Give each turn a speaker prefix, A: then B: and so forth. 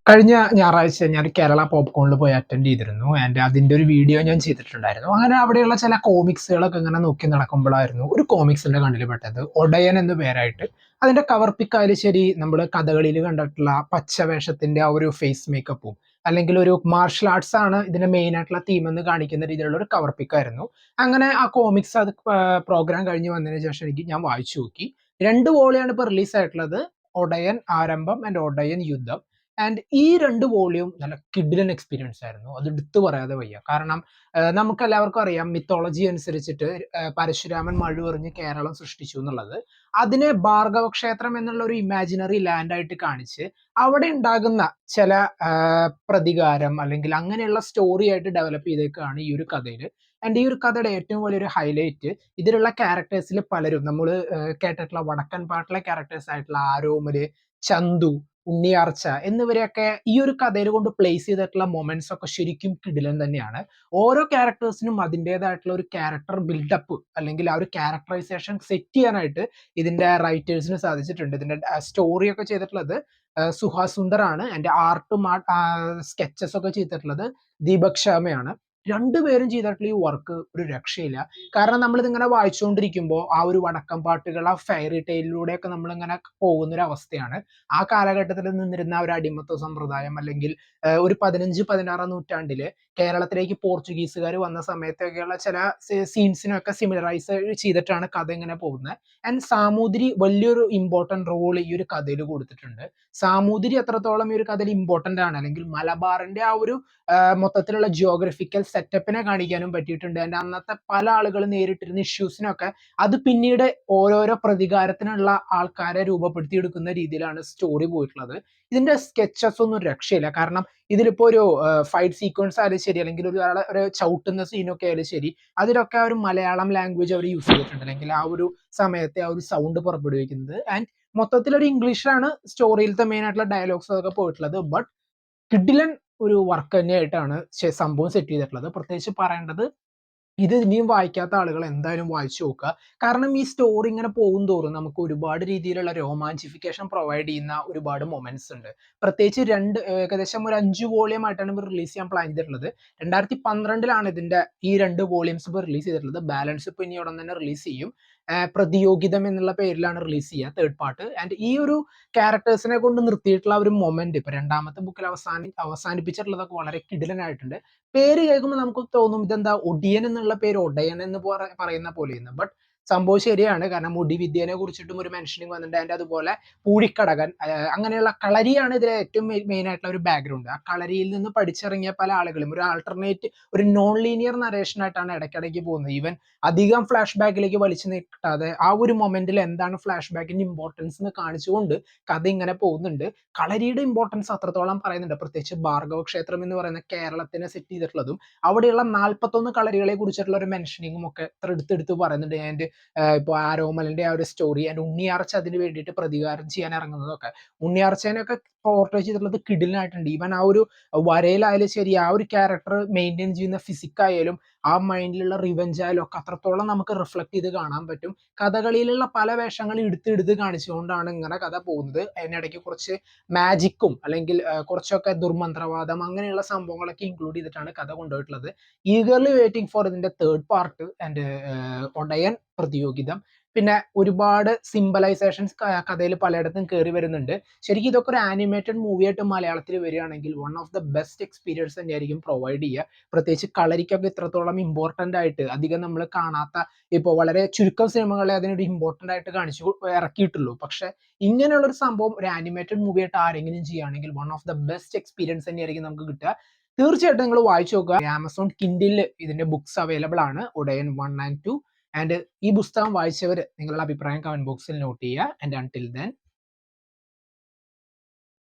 A: കഴിഞ്ഞ ഞായറാഴ്ച ഞാൻ കേരള പോപ്‌കോണിൽ പോയി അറ്റൻഡ് ചെയ്തിരുന്നു. അതിന്റെ ഒരു വീഡിയോ ഞാൻ ചെയ്തിട്ടുണ്ടായിരുന്നു. അങ്ങനെ അവിടെയുള്ള ചില കോമിക്സുകളൊക്കെ ഇങ്ങനെ നോക്കി നടക്കുമ്പോഴായിരുന്നു ഒരു കോമിക്സിന്റെ കണ്ണിൽ പെട്ടത്. ഒടയൻ എന്നു പേരായിട്ട്. അതിന്റെ കവർ പിക്ക് ആയാലും ശരി, നമ്മള് കഥകളിയിൽ കണ്ടിട്ടുള്ള പച്ചവേഷത്തിന്റെ ആ ഒരു ഫേസ് മേക്കപ്പും, അല്ലെങ്കിൽ ഒരു മാർഷൽ ആർട്സ് ആണ് ഇതിന്റെ മെയിൻ ആയിട്ടുള്ള തീം എന്ന് കാണിക്കുന്ന രീതിയിലുള്ള ഒരു കവർ പിക്ക് ആയിരുന്നു. അങ്ങനെ ആ കോമിക്സ് അത് പ്രോഗ്രാം കഴിഞ്ഞ് വന്നതിന് ശേഷം ഞാൻ വായിച്ചു നോക്കി. 2 വോളിയാണ് ഇപ്പൊ റിലീസ് ആയിട്ടുള്ളത്. ഒടയൻ ആരംഭം ആൻഡ് ഒടയൻ യുദ്ധം. ഈ 2 വോളിയും നല്ല കിഡിലൻ എക്സ്പീരിയൻസ് ആയിരുന്നു. അത് എടുത്തു പറയാതെ വയ്യ. കാരണം നമുക്കെല്ലാവർക്കും അറിയാം മിത്തോളജി അനുസരിച്ചിട്ട് പരശുരാമൻ മഴുവെറിഞ്ഞ് കേരളം സൃഷ്ടിച്ചു എന്നുള്ളത്. അതിനെ ഭാർഗവ ക്ഷേത്രം എന്നുള്ള ഒരു ഇമാജിനറി ലാൻഡ് ആയിട്ട് കാണിച്ച് അവിടെ ഉണ്ടാകുന്ന ചില പ്രതികാരം അല്ലെങ്കിൽ അങ്ങനെയുള്ള സ്റ്റോറി ആയിട്ട് ഡെവലപ്പ് ചെയ്തേക്കാണ് ഈ ഒരു കഥയില്. ഈ ഒരു കഥയുടെ ഏറ്റവും വലിയൊരു ഹൈലൈറ്റ് ഇതിലുള്ള ക്യാരക്ടേഴ്സിൽ പലരും നമ്മള് കേട്ടിട്ടുള്ള വടക്കൻ പാട്ടിലെ ക്യാരക്ടേഴ്സ് ആയിട്ടുള്ള ആരോമല്, ചന്തു, ഉണ്ണിയാർച്ച എന്നിവരെയൊക്കെ ഈ ഒരു കഥയിൽ കൊണ്ട് പ്ലേസ് ചെയ്തിട്ടുള്ള മൊമെന്റ്സ് ഒക്കെ ശരിക്കും കിടിലൻ തന്നെയാണ്. ഓരോ ക്യാരക്ടേഴ്സിനും അതിൻ്റെതായിട്ടുള്ള ഒരു ക്യാരക്ടർ ബിൽഡപ്പ് അല്ലെങ്കിൽ ആ ഒരു ക്യാരക്ടറൈസേഷൻ സെറ്റ് ചെയ്യാനായിട്ട് ഇതിന്റെ റൈറ്റേഴ്സിന് സാധിച്ചിട്ടുണ്ട്. ഇതിന്റെ സ്റ്റോറി ഒക്കെ ചെയ്തിട്ടുള്ളത് സുഹാസ് സുന്ദറാണ്. ആർട്ടും സ്കെച്ചസ് ഒക്കെ ചെയ്തിട്ടുള്ളത് ദീപക് ശർമയാണ്. രണ്ടുപേരും ചെയ്തിട്ടുള്ള ഈ വർക്ക് ഒരു രക്ഷയില്ല. കാരണം നമ്മളിതിങ്ങനെ വായിച്ചുകൊണ്ടിരിക്കുമ്പോൾ ആ ഒരു വടക്കം പാട്ടുകൾ, ആ ഫെയറി ടെയിലിലൂടെയൊക്കെ നമ്മളിങ്ങനെ പോകുന്ന ഒരു അവസ്ഥയാണ്. ആ കാലഘട്ടത്തിൽ നിന്നിരുന്ന ഒരു അടിമത്വ സമ്പ്രദായം അല്ലെങ്കിൽ ഒരു 15-16 നൂറ്റാണ്ടില് കേരളത്തിലേക്ക് പോർച്ചുഗീസുകാർ വന്ന സമയത്തൊക്കെയുള്ള ചില സീൻസിനൊക്കെ സിമിലറൈസ് ചെയ്തിട്ടാണ് കഥ ഇങ്ങനെ പോകുന്നത്. സാമൂതിരി വലിയൊരു ഇമ്പോർട്ടന്റ് റോൾ ഈ ഒരു കഥയിൽ കൊടുത്തിട്ടുണ്ട്. സാമൂതിരി എത്രത്തോളം ഈ ഒരു കഥയിൽ ഇമ്പോർട്ടന്റ് ആണ്, അല്ലെങ്കിൽ മലബാറിന്റെ ആ ഒരു മൊത്തത്തിലുള്ള ജിയോഗ്രഫിക്കൽ സെറ്റപ്പിനെ കാണിക്കാനും പറ്റിയിട്ടുണ്ട്. അന്നത്തെ പല ആളുകൾ നേരിട്ടിരുന്ന ഇഷ്യൂസിനൊക്കെ അത് പിന്നീട് ഓരോരോ പ്രതികാരത്തിനുള്ള ആൾക്കാരെ രൂപപ്പെടുത്തിയെടുക്കുന്ന രീതിയിലാണ് സ്റ്റോറി പോയിട്ടുള്ളത്. ഇതിന്റെ സ്കെച്ചസ് ഒന്നും രക്ഷയില്ല. കാരണം ഇതിലിപ്പോ ഒരു ഫൈറ്റ് സീക്വൻസ് ആയാലും ശരി, അല്ലെങ്കിൽ ഒരാളെ ഒരു ചവിട്ടുന്ന സീനൊക്കെ ആയാലും ശരി, അതിലൊക്കെ ആ ഒരു മലയാളം ലാംഗ്വേജ് അവർ യൂസ് ചെയ്തിട്ടുണ്ട്. അല്ലെങ്കിൽ ആ ഒരു സമയത്തെ ആ ഒരു സൗണ്ട് പുറപ്പെടുവിക്കുന്നത്. മൊത്തത്തിൽ ഒരു ഇംഗ്ലീഷിലാണ് സ്റ്റോറിയിലത്തെ മെയിൻ ആയിട്ടുള്ള ഡയലോഗ്സ് ഒക്കെ പോയിട്ടുള്ളത്. ബട്ട് കിഡിലൻ ഒരു വർക്ക് തന്നെയായിട്ടാണ് സംഭവം സെറ്റ് ചെയ്തിട്ടുള്ളത്. പ്രത്യേകിച്ച് പറയേണ്ടത്, ഇത് ഇനിയും വായിക്കാത്ത ആളുകൾ എന്തായാലും വായിച്ചു നോക്കുക. കാരണം ഈ സ്റ്റോറി ഇങ്ങനെ പോകും തോറും നമുക്ക് ഒരുപാട് രീതിയിലുള്ള രോമാഞ്ചിഫിക്കേഷൻ പ്രൊവൈഡ് ചെയ്യുന്ന ഒരുപാട് മൊമെന്റ്സ് ഉണ്ട്. പ്രത്യേകിച്ച് ഏകദേശം ഒരു 5 വോളിയം ആയിട്ടാണ് ഇവർ റിലീസ് ചെയ്യാൻ പ്ലാൻ ചെയ്തിട്ടുള്ളത്. 2012 ഇതിന്റെ ഈ 2 വോളിയംസ് ഇപ്പോൾ റിലീസ് ചെയ്തിട്ടുള്ളത്. ബാലൻസ് ഇപ്പോൾ ഇനി ഉടൻ തന്നെ റിലീസ് ചെയ്യും. പ്രതിയോഗിതം എന്നുള്ള പേരിലാണ് റിലീസ് ചെയ്യുക, തേർഡ് പാർട്ട്. ഈ ഒരു ക്യാരക്ടേഴ്സിനെ കൊണ്ട് നിർത്തിയിട്ടുള്ള ഒരു മൊമെന്റ് ഇപ്പൊ രണ്ടാമത്തെ ബുക്കിൽ അവസാനിപ്പിച്ചിട്ടുള്ളതൊക്കെ വളരെ കിടിലനായിട്ടുണ്ട്. പേര് കേൾക്കുമ്പോൾ നമുക്ക് തോന്നും ഇതെന്താ ഒടിയൻ എന്നുള്ള പേര് ഒടയൻ എന്ന് പറയുന്ന പോലെയെന്ന്. ബട്ട് സംഭവം ശരിയാണ്. കാരണം മുടിവിദ്യനെ കുറിച്ചിട്ടും ഒരു മെൻഷനിങ് വന്നിട്ടുണ്ട്. അതുപോലെ പൂഴിക്കടകൻ, അങ്ങനെയുള്ള കളരിയാണ് ഇതിലെ ഏറ്റവും മെയിൻ ആയിട്ടുള്ള ഒരു ബാക്ക്ഗ്രൗണ്ട്. ആ കളരിയിൽ നിന്ന് പഠിച്ചിറങ്ങിയ പല ആളുകളും ഒരു ആൾട്ടർനേറ്റ്, ഒരു നോൺ ലീനിയർ നരേഷൻ ആയിട്ടാണ് ഇടയ്ക്കിടയ്ക്ക് പോകുന്നത്. ഈവൻ അധികം ഫ്ലാഷ് ബാക്കിലേക്ക് വലിച്ചു നീട്ടാതെ ആ ഒരു മൊമെന്റിൽ എന്താണ് ഫ്ലാഷ് ബാക്കിന്റെ ഇമ്പോർട്ടൻസ് എന്ന് കാണിച്ചുകൊണ്ട് കഥ ഇങ്ങനെ പോകുന്നുണ്ട്. കളരിയുടെ ഇമ്പോർട്ടൻസ് അത്രത്തോളം പറയുന്നുണ്ട്. പ്രത്യേകിച്ച് ഭാർഗവ ക്ഷേത്രം എന്ന് പറയുന്ന കേരളത്തിനെ സെറ്റ് ചെയ്തിട്ടുള്ളതും അവിടെയുള്ള 41 കളരികളെ കുറിച്ചിട്ടുള്ള ഒരു മെൻഷനിങ്ങും ഒക്കെ എടുത്തെടുത്ത് പറയുന്നുണ്ട്. ഇപ്പോൾ ആരോമലിന്റെ ആ ഒരു സ്റ്റോറി ഉണ്ണിയാർച്ച അതിന് വേണ്ടിയിട്ട് പ്രതികാരം ചെയ്യാൻ ഇറങ്ങുന്നതൊക്കെ, ഉണ്ണിയാർച്ചേനൊക്കെ പോർട്രേ ചെയ്തിട്ടുള്ളത് കിടിലനായിട്ടുണ്ട്. ഈവൻ ആ ഒരു വരയിലായാലും ശരി, ആ ഒരു ക്യാരക്ടർ മെയിൻറ്റെയിൻ ചെയ്യുന്ന ഫിസിക്കായാലും ആ മൈൻഡിലുള്ള റിവെഞ്ച് ആയാലും ഒക്കെ അത്രത്തോളം നമുക്ക് റിഫ്ലക്ട് ചെയ്ത് കാണാൻ പറ്റും. കഥകളിയിലുള്ള പല വേഷങ്ങളും എടുത്ത് കാണിച്ചുകൊണ്ടാണ് ഇങ്ങനെ കഥ പോകുന്നത്. അതിനിടയ്ക്ക് കുറച്ച് മാജിക്കും അല്ലെങ്കിൽ കുറച്ചൊക്കെ ദുർമന്ത്രവാദം അങ്ങനെയുള്ള സംഭവങ്ങളൊക്കെ ഇൻക്ലൂഡ് ചെയ്തിട്ടാണ് കഥ കൊണ്ടുപോയിട്ടുള്ളത്. ഈഗർലി വെയിറ്റിംഗ് ഫോർ ഇതിന്റെ തേർഡ് പാർട്ട് ഒടയൻ പ്രതിയോഗിതം. പിന്നെ ഒരുപാട് സിംബലൈസേഷൻസ് കഥയിൽ പലയിടത്തും കയറി വരുന്നുണ്ട്. ശരിക്കും ഇതൊക്കെ ഒരു ആനിമേറ്റഡ് മൂവി ആയിട്ട് മലയാളത്തിൽ വരികയാണെങ്കിൽ one of the best experience തന്നെയായിരിക്കും പ്രൊവൈഡ് ചെയ്യുക. പ്രത്യേകിച്ച് കളരിക്കൊക്കെ ഇത്രത്തോളം ഇമ്പോർട്ടന്റ് ആയിട്ട് അധികം നമ്മൾ കാണാത്ത, ഇപ്പോൾ വളരെ ചുരുക്കം സിനിമകളെ അതിനൊരു ഇമ്പോർട്ടന്റ് ആയിട്ട് കാണിച്ചു ഇറക്കിയിട്ടുള്ളൂ. പക്ഷെ ഇങ്ങനെയുള്ള ഒരു സംഭവം ഒരു ആനിമേറ്റഡ് മൂവി ആയിട്ട് ആരെങ്കിലും ചെയ്യുകയാണെങ്കിൽ one of the best experience തന്നെയായിരിക്കും നമുക്ക് കിട്ടുക. തീർച്ചയായിട്ടും നിങ്ങൾ വായിച്ചു നോക്കുക. ആമസോൺ കിൻഡിലിൽ ഇതിന്റെ ബുക്സ് അവൈലബിൾ ആണ്, ഉടയൻ 1 and 2. ഈ പുസ്തകം വായിച്ചവർ നിങ്ങളുടെ അഭിപ്രായം കമന്റ് ബോക്സിൽ നോട്ട് ചെയ്യുക. Until then